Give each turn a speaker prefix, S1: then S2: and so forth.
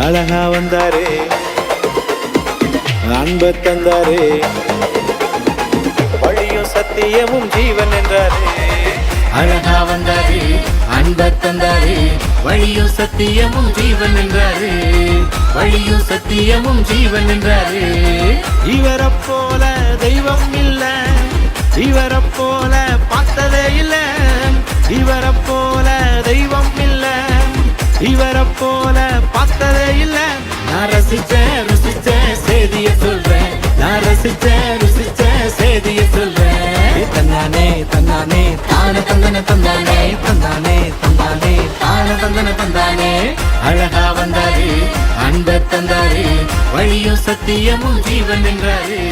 S1: அழகா வந்தாரே, அன்பு தந்தாரே, வழியும் சத்தியமும் ஜீவன் என்றாரே.
S2: அழகா வந்தாரே, அன்ப தந்தாரே, வழியும் சத்தியமும் ஜீவன் என்றாரே, வழியும் சத்தியமும் ஜீவன் என்றாரே.
S1: இவரை போல தெய்வம் இல்ல, இவரை போல பார்த்ததே இல்ல, இவரை போல தெய்வம் இல்ல, இவரை போல பார்த்ததே இல்ல.
S2: நான் ரசிச்சேன் ருசிச்சேன் சேதிய சொல்றேன், நான் ரசிச்சேன் ருசிச்சேன் சேதிய சொல்றேன். தன்னானே தன்னானே தான தந்தன தந்தானே, தந்தானே தந்தானே தான தந்தன தந்தானே. அழகா வந்தாரே, அன்ப தந்தாரே, வழியும் சத்தியமும் ஜீவன் என்றாரே.